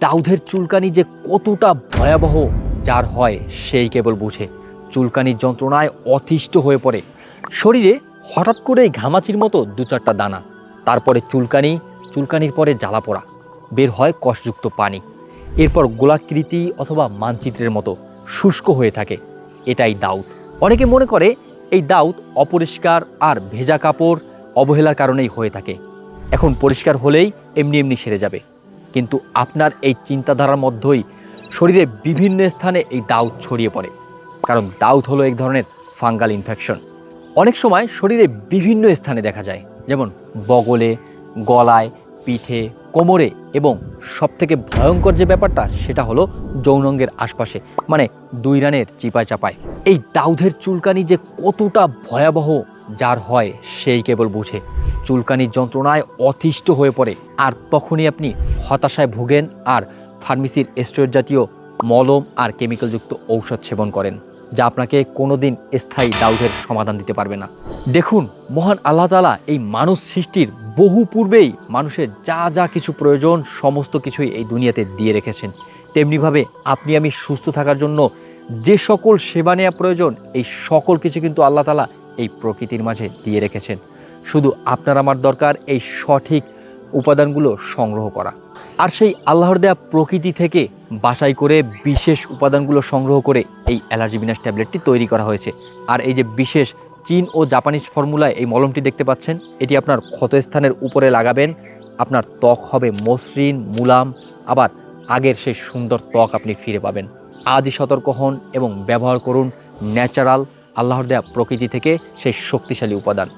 দাউদের চুলকানি যে কতটা ভয়াবহ যার হয় সেই কেবল বুঝে। চুলকানির যন্ত্রণায় অতিষ্ঠ হয়ে পড়ে, শরীরে হঠাৎ করেই ঘামাচির মতো 2-4টা দানা, তারপরে চুলকানির পরে জ্বালা পোড়া, বের হয় কষযুক্ত পানি, এরপর গোলাকৃতি অথবা মানচিত্রের মতো শুষ্ক হয়ে থাকে। এটাই দাউদ। অনেকে মনে করে এই দাউদ অপরিষ্কার আর ভেজা কাপড় অবহেলার কারণেই হয়ে থাকে, এখন পরিষ্কার হলেই এমনি এমনি সেরে যাবে। কিন্তু আপনার এই চিন্তাধারার মধ্যেই শরীরে বিভিন্ন স্থানে এই দাউদ ছড়িয়ে পড়ে, কারণ দাউদ হলো এক ধরনের ফাঙ্গাল ইনফেকশন। অনেক সময় শরীরে বিভিন্ন স্থানে দেখা যায়, যেমন বগলে, গলায়, পিঠে, কোমরে, এবং সবথেকে ভয়ঙ্কর যে ব্যাপারটা সেটা হলো যৌনাঙ্গের আশপাশে, মানে 2 রানের চিপায় চাপায়। এই দাউদের চুলকানি যে কতটা ভয়াবহ যার হয় সেই কেবল বুঝে। চুলকানির যন্ত্রণায় অতিষ্ঠ হয়ে পড়ে, আর তখনই আপনি হতাশায় ভোগেন আর ফার্মেসির স্টেরয়েড জাতীয় মলম আর কেমিক্যালযুক্ত ঔষধ সেবন করেন, যা আপনাকে কোনোদিন স্থায়ী দাউদের সমাধান দিতে পারবে না। দেখুন, মহান আল্লাহ তাআলা এই মানুষ সৃষ্টির বহু পূর্বেই মানুষের যা যা কিছু প্রয়োজন সমস্ত কিছুই এই দুনিয়াতে দিয়ে রেখেছেন। তেমনিভাবে আপনি আমি সুস্থ থাকার জন্য যে সকল সেবা নেওয়া প্রয়োজন, এই সকল কিছু কিন্তু আল্লাহ তাআলা এই প্রকৃতির মাঝে দিয়ে রেখেছেন। শুধু আপনার আমার দরকার এই সঠিক উপাদানগুলো সংগ্রহ করা, আর সেই আল্লাহর দেয়া প্রকৃতি থেকে বাছাই করে বিশেষ উপাদানগুলো সংগ্রহ করে এই অ্যালার্জি বিনাশ ট্যাবলেটটি তৈরি করা হয়েছে। আর এই যে বিশেষ চীন ও জাপানিজ ফর্মুলায় এই মলমটি দেখতে পাচ্ছেন, এটি আপনার ক্ষতস্থানের উপরে লাগাবেন, আপনার ত্বক হবে মসৃণ মুলাম, আবার আগের সেই সুন্দর ত্বক আপনি ফিরে পাবেন। আজই সতর্ক হন এবং ব্যবহার করুন ন্যাচারাল আল্লাহর দেয়া প্রকৃতি থেকে সেই শক্তিশালী উপাদান।